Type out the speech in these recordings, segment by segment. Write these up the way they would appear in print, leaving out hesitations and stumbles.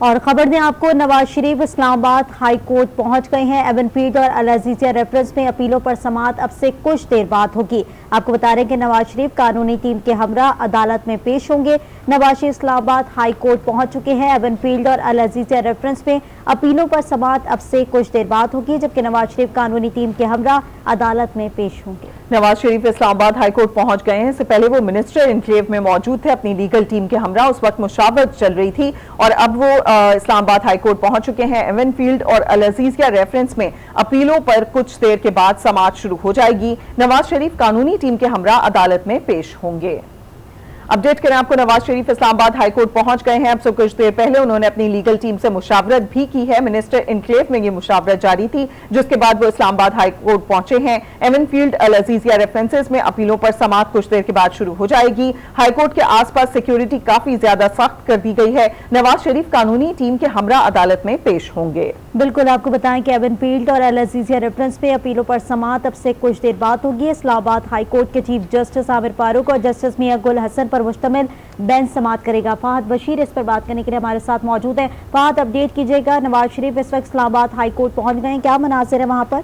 और खबर दें आपको, नवाज शरीफ इस्लामाबाद हाई कोर्ट पहुंच गए हैं। एवनफील्ड और अल अजीजिया रेफरेंस में अपीलों पर समाअत अब से कुछ देर बाद होगी। आपको बता रहे हैं कि नवाज शरीफ कानूनी टीम के हमरा अदालत में पेश होंगे। नवाज शरीफ इस्लामाबाद हाई कोर्ट पहुंच चुके हैं। एवनफील्ड और अल अजीजिया रेफरेंस में अपीलों पर समाअत अब से कुछ देर बाद होगी, जबकि नवाज शरीफ कानूनी टीम के हमरा अदालत में पेश होंगे। नवाज शरीफ इस्लामाबाद हाई कोर्ट पहुंच गए हैं। इससे पहले वो मिनिस्टर इनक्लेव में मौजूद थे अपनी लीगल टीम के हमरा। उस वक्त मुशावरत चल रही थी और अब वो इस्लामाबाद हाई कोर्ट पहुंच चुके हैं। एवनफील्ड और अल अजीजिया रेफरेंस में अपीलों पर कुछ देर के बाद समाअत शुरू हो जाएगी। नवाज शरीफ कानूनी टीम के हमरा अदालत में पेश होंगे। अपडेट करें आपको, नवाज शरीफ इस्लामाबाद हाई कोर्ट पहुंच गए हैं। अब से कुछ देर पहले उन्होंने अपनी लीगल टीम से मुशावरत भी की है। मिनिस्टर इनक्लेव में ये मुशावरत जारी थी, जिसके बाद वो इस्लामाबाद हाई कोर्ट पहुंचे हैं। एवनफील्ड अल अजीजिया रेफरेंसेस में अपीलों पर समाअत कुछ देर के बाद शुरू हो जाएगी। हाई कोर्ट के आसपास सिक्योरिटी काफी ज्यादा सख्त कर दी गई है। नवाज शरीफ कानूनी टीम के हमरा अदालत में पेश होंगे। बिल्कुल, आपको बताएं कि एवनफील्ड और अल अजीजिया रेफरेंस में अपीलों पर समाअत अब से कुछ देर बाद होगी। इस्लामाबाद हाई कोर्ट के चीफ जस्टिस आमिर फारूक और जस्टिस मियां गुल हसन पर मुश्तमिल बेंच समाअत करेगा। फहद बशीर इस पर बात करने के लिए हमारे साथ मौजूद है। फहद, अपडेट कीजिएगा, नवाज शरीफ इस वक्त इस्लामाबाद हाई कोर्ट पहुंच गए हैं, क्या मनासिर है वहां पर?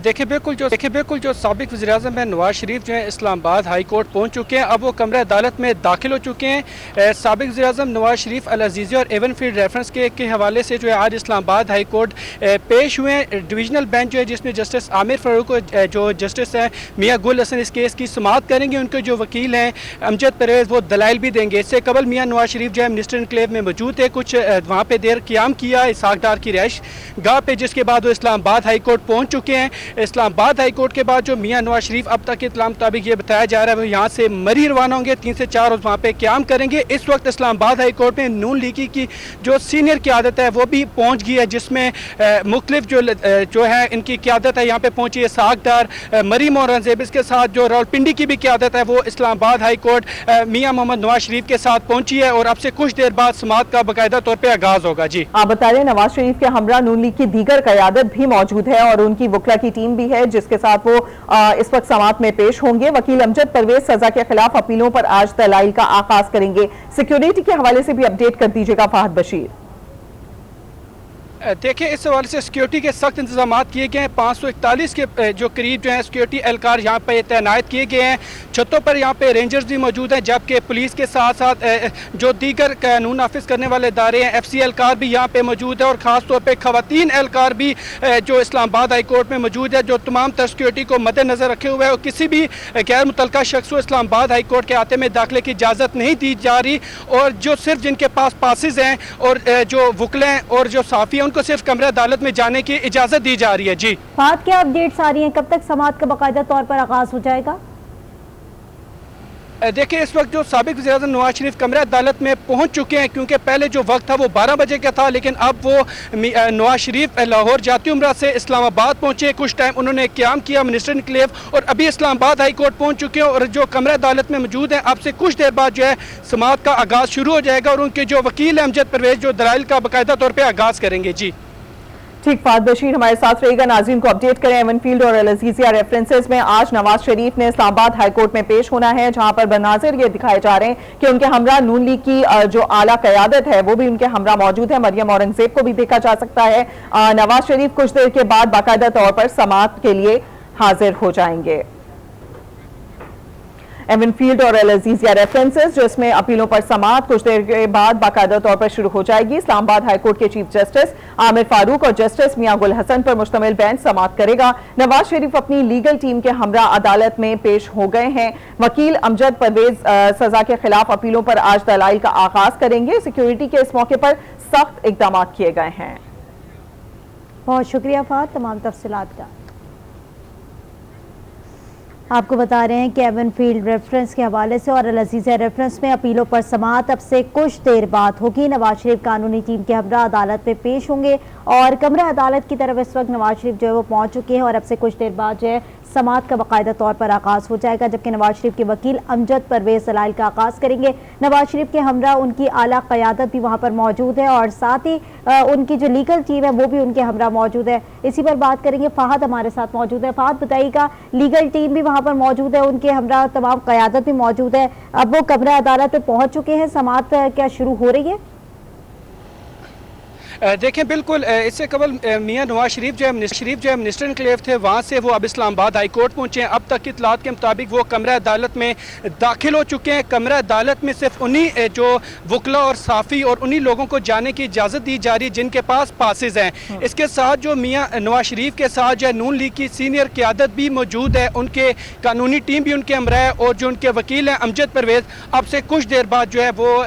देखिए बिल्कुल जो साबिक वज़ीर-ए-आज़म है नवाज शरीफ जो है इस्लामाबाद हाई कोर्ट पहुंच चुके हैं। अब वो कमरा अदालत में दाखिल हो चुके हैं। साबिक वज़ीर-ए-आज़म नवाज शरीफ अल अजीजिया और एवनफील्ड रेफरेंस के हवाले से जो है आज इस्लामाबाद हाई कोर्ट पेश हुए हैं। डिवीजनल बेंच जो है जिसमें जस्टिस आमिर फारूक जो जस्टिस हैं मियां गुल हसन इस केस की समाअत करेंगे। उनके जो वकील हैं अमजद परवेज़ वो दलाइल भी देंगे। इससे कबल मियां नवाज शरीफ जो है मिनिस्टर इनक्लेव में मौजूद थे, कुछ वहाँ पर देर क़याम किया इसहाक डार की रिहाइश गाह पे, जिसके बाद वो इस्लामाबाद हाई कोर्ट पहुँच चुके हैं। इस्लामाबाद हाई कोर्ट के बाद जो मियां नवाज शरीफ अब तक के इत्तला मुताबिक ये बताया जा रहा है वो यहाँ से मरी रवाना होंगे, 3 से 4 रोज वहाँ पे क्याम करेंगे। इस वक्त इस्लामाबाद हाई कोर्ट में नून लीगी की जो सीनियर क़यादत है वो भी पहुँच गई है, जिसमें मुख्तलिफ जो है इनकी क़यादत है यहाँ पे पहुँची है। इसहाक डार, मरीम औरंगज़ेब, इसके साथ जो रावलपिंडी की भी क़यादत है वो इस्लामाबाद हाई कोर्ट मियां मोहम्मद नवाज शरीफ के साथ पहुँची है और अब से कुछ देर बाद समाअत का बाकायदा तौर पर आगाज होगा। जी आप बता रहे नवाज शरीफ के हमरा नून लीग की दीगर क़यादत भी मौजूद है और उनकी वकला की टीम भी है, जिसके साथ वो इस वक्त समाअत में पेश होंगे। वकील अमजद परवेज सजा के खिलाफ अपीलों पर आज दलाइल का आगाज करेंगे। सिक्योरिटी के हवाले से भी अपडेट कर दीजिएगा फहद बशीर। देखिए इस हवाले से सिक्योरिटी के सख्त इंतजाम किए गए हैं। 541 के जो करीब जो है सिक्योरिटी एहलकार यहाँ पे तैनात किए गए हैं। छतों पर यहाँ पे रेंजर्स भी मौजूद हैं, जबकि पुलिस के साथ साथ जो दीगर कानून नाफिज करने वाले इदारे हैं FC एहलकार भी यहाँ पे मौजूद है और ख़ास तौर पर खवातीन एहलकार भी जो इस्लामाबाद हाई कोर्ट में मौजूद है, जो तमाम तर सिक्योरिटी को मद्देनजर रखे हुए है और किसी भी गैर मुतल्लका शख्स को इस्लामाबाद हाई कोर्ट के आते में दाखिले की इजाज़त नहीं दी जा रही और जो सिर्फ जिनके पास पासिस हैं और जो वकले हैं और जो साफ़ी हैं उनको सिर्फ कमरा अदालत में जाने की इजाजत दी जा रही है। जी बात क्या अपडेट्स आ रही हैं, कब तक समाअत का बाकायदा तौर पर आगाज हो जाएगा? देखिए इस वक्त जो साबिक वज़ीर-ए-आज़म नवाज शरीफ कमरा अदालत में पहुंच चुके हैं, क्योंकि पहले जो वक्त था वो 12 बजे का था, लेकिन अब वो नवाज शरीफ लाहौर जाती उम्रा से इस्लामाबाद पहुंचे। कुछ टाइम उन्होंने क़याम किया मिनिस्टर इनक्लेव और अभी इस्लामाबाद हाई कोर्ट पहुंच चुके हैं और जो कमरा अदालत में मौजूद हैं। अब से कुछ देर बाद जो है समाअत का आगाज़ शुरू हो जाएगा और उनके जो वकील हैं अमजद परवेज जो दलाइल का बाकायदा तौर पर आगाज़ करेंगे। जी ठीक, फहद बशीर हमारे साथ रहेगा। नाज़रीन को अपडेट करें, एवनफील्ड और अल अजीजिया रेफरेंसेस में आज नवाज शरीफ ने इस्लामाबाद हाई कोर्ट में पेश होना है, जहां पर बनाजिर ये दिखाए जा रहे हैं कि उनके हमरा नून लीग की जो आला क़यादत है वो भी उनके हमरा मौजूद है। मरियम औरंगज़ेब को भी देखा जा सकता है। नवाज शरीफ कुछ देर के बाद बाकायदा तौर पर समाअत के लिए हाजिर हो जाएंगे। एवनफील्ड और अल अजीजिया रेफरेंसेस जिसमें अपीलों पर समाअत कुछ देर के बाद बाकायदा तौर पर शुरू हो जाएगी। इस्लामाबाद हाई कोर्ट के चीफ जस्टिस आमिर फारूक और जस्टिस मियां गुल हसन पर मुश्तमिल बेंच समाअत करेगा। नवाज शरीफ अपनी लीगल टीम के हमरा अदालत में पेश हो गए हैं। वकील अमजद परवेज सजा के खिलाफ अपीलों पर आज दलाइल का आगाज करेंगे। सिक्योरिटी के इस मौके पर सख्त इकदाम किए गए हैं। बहुत शुक्रिया फहद तमाम तफसीलात का। आपको बता रहे हैं कि एवनफील्ड रेफरेंस के हवाले से और अल अजीजिया रेफरेंस में अपीलों पर समाअत अब से कुछ देर बाद होगी। नवाज शरीफ कानूनी टीम के हमरा अदालत में पेश होंगे और कमरा अदालत की तरफ इस वक्त नवाज शरीफ जो है वो पहुंच चुके हैं और अब से कुछ देर बाद जो है समाअत का बाकायदा तौर पर आगाज हो जाएगा, जबकि नवाज शरीफ के वकील अमजद परवेज दलाइल का आगाज करेंगे। नवाज शरीफ के हमरा उनकी आला क़यादत भी वहां पर मौजूद है और साथ ही उनकी जो लीगल टीम है वो भी उनके हमरा मौजूद है। इसी पर बात करेंगे, फहद हमारे साथ मौजूद है। फहद, बताइएगा, लीगल टीम भी वहां पर मौजूद है, उनके हमरा तमाम क़यादत भी मौजूद है, अब वो कमरा अदालत में पहुंच चुके हैं, समाअत क्या शुरू हो रही है? देखें, बिल्कुल इससे कबल मियां नवाज शरीफ जो है मिनिस्टर इनक्लेव थे, वहाँ से वो अब इस्लामाबाद हाई कोर्ट पहुँचे हैं। अब तक की इतलात के मुताबिक वो कमरा अदालत में दाखिल हो चुके हैं। कमरा अदालत में सिर्फ उन्हीं जो वकला और साफ़ी और उन्हीं लोगों को जाने की इजाज़त दी जा रही जिनके पास पासेज हैं। इसके साथ जो मियां नवाज शरीफ के साथ जो है नून लीग की सीनियर क़यादत भी मौजूद है, उनके कानूनी टीम भी उनके हमरा है और जो उनके वकील हैं अमजद परवेज़, अब से कुछ देर बाद जो है वो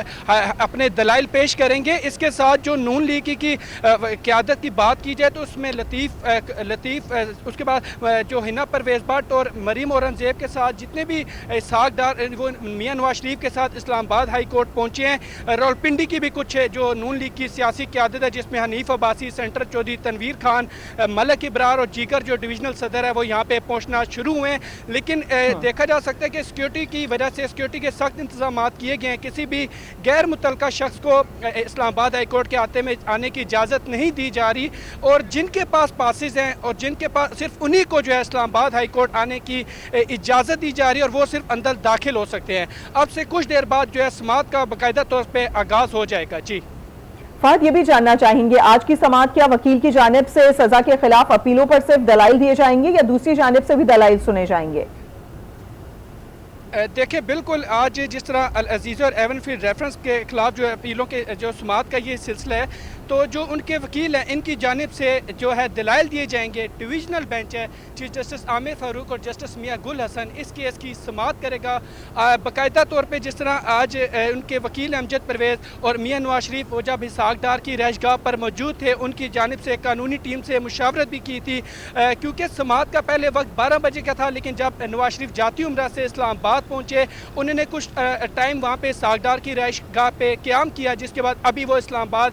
अपने दलाइल पेश करेंगे। इसके साथ जो नून लीग की क़यादत की बात की जाए तो उसमें लतीफ़ उसके बाद जो हिना परवेज़ भट्ट और मरीम औरंगज़ेब के साथ जितने भी सागदार वो मियां नवाज शरीफ के साथ इस्लामाबाद हाई कोर्ट पहुँचे हैं। रावलपिंडी की भी कुछ जो नून लीग की सियासी क़यादत है, जिसमें हनीफ अब्बासी, सेंटर चौधरी, तनवीर खान, मलक इब्रार और जीगर जो डिविजनल सदर है वो यहाँ पे पहुँचना शुरू हुए हैं। लेकिन देखा जा सकता है कि सिक्योरिटी की वजह से सिक्योरिटी के सख्त इंतजाम किए गए हैं। किसी भी गैर मुतल्लका शख्स को इस्लामाबाद हाई कोर्ट के आने की इजाज़त नहीं दी जा रही और जिनके पास पासेज हैं और जिनके पास सिर्फ उन्हीं को जो है इस्लामाबाद हाई कोर्ट आने की इजाज़त दी जा रही है और वो सिर्फ अंदर दाखिल हो सकते हैं। अब से कुछ देर बाद जो है समाअत का बाकायदा तौर पे आगाज़ हो जाएगा। जी फहद, ये भी जानना चाहेंगे, आज की समाअत क्या वकील की जानिब से सजा के खिलाफ अपीलों पर सिर्फ दलाइल दिए जाएंगे या दूसरी जानिब से भी दलाइल सुने जाएंगे? देखिए, बिल्कुल आज जिस तरह अल अजीज़ और एवन फील्ड रेफरेंस के खिलाफ जो अपीलों के जो समाअत का ये सिलसिला है, तो जो उनके वकील हैं इनकी जानिब से जो है दलाइल दिए जाएंगे। डिवीजनल बेंच है, चीफ जस्टिस आमिर फारूक और जस्टिस मियां गुल हसन इस केस की समाअत करेगा बाकायदा तौर पे। जिस तरह आज उनके वकील अमजद परवेज़ और मियां नवाज शरीफ वजह भी सागदार की रहायशगाह पर मौजूद थे, उनकी जानिब से कानूनी टीम से मुशावरत भी की थी, क्योंकि समाअत का पहले वक्त 12 बजे का था। लेकिन जब नवाज शरीफ जाती उम्रा से इस्लामाबाद पहुँचे, उन्होंने कुछ टाइम वहाँ पे सागदार की रहायशगाह पे क़याम किया, जिसके बाद अभी वो इस्लामाबाद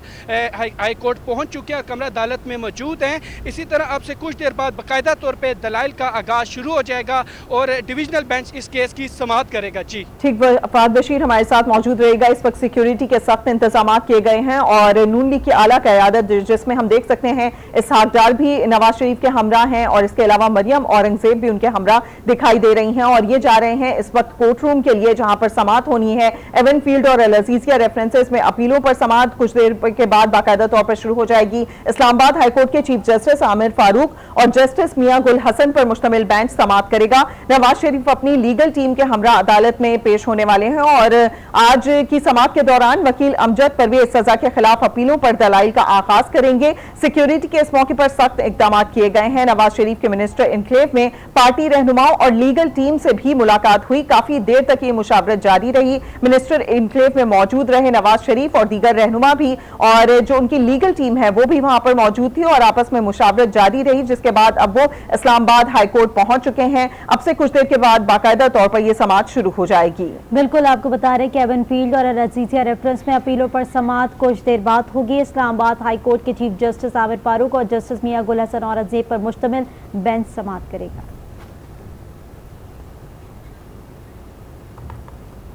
हाई कोर्ट पहुंच चुके हैं, कमरा अदालत में मौजूद हैं। इसी तरह अब से कुछ देर बाद बाकायदा तौर पे दलाइल का आगाज शुरू हो जाएगा और डिविजनल बेंच इस केस की समाअत करेगा। जी ठीक, फहद बशीर हमारे साथ मौजूद रहेगा। इस वक्त सिक्योरिटी के सख्त इंतजाम किए गए हैं और नून लीग की आला क़यादत, जिसमें हम देख सकते हैं इसहाक डार भी नवाज शरीफ के हमरा हैं और इसके अलावा मरियम औरंगजेब भी उनके हमरा दिखाई दे रही हैं और ये जा रहे हैं इस वक्त कोर्ट रूम के लिए, जहां पर समाअत होनी है। एवन फील्ड और अल अजीजिया रेफरेंसेस में अपीलों पर समाअत कुछ देर के बाद बाकायदा तौर पर शुरू हो जाएगी। इस्लामाबाद हाईकोर्ट के चीफ जस्टिस आमिर फारूक और जस्टिस मियां गुल हसन पर मुश्तमिल बेंच समाअत करेगा। नवाज शरीफ अपनी लीगल टीम के हमरा अदालत में पेश होने वाले हैं और आज की समाअत के दौरान वकील अमजद परवेज सजा के खिलाफ अपीलों पर दलाइल का आगाज करेंगे। सिक्योरिटी के इस मौके पर सख्त इकदाम किए गए हैं। नवाज शरीफ के मिनिस्टर इनक्लेव में पार्टी रहनुमाओं और लीगल टीम से भी मुलाकात हुई, काफी देर तक ये मुशावरत जारी रही। मिनिस्टर इनक्लेव में मौजूद रहे नवाज शरीफ और दीगर रहनुमा भी, और जो उनकी लीगल टीम है वो भी वहां पर मौजूद थी और आपस में मुशावरत जारी रही, जिसके बाद अब वो इस्लामाबाद हाईकोर्ट पहुंच चुके हैं। अब से कुछ देर के बाद बाकायदा तौर पर यह समाअत शुरू हो जाएगी। बिल्कुल, आपको बता रहे कि एवन फील्ड और अल अजीजिया रेफरेंस में अपीलों पर समाअत कुछ देर बाद होगी। इस्लामाबाद हाईकोर्ट के चीफ जस्टिस आमिर फारूक और जस्टिस मियां गुल हसन औरंगजेब पर मुश्तमिल बेंच समाअत करेगा।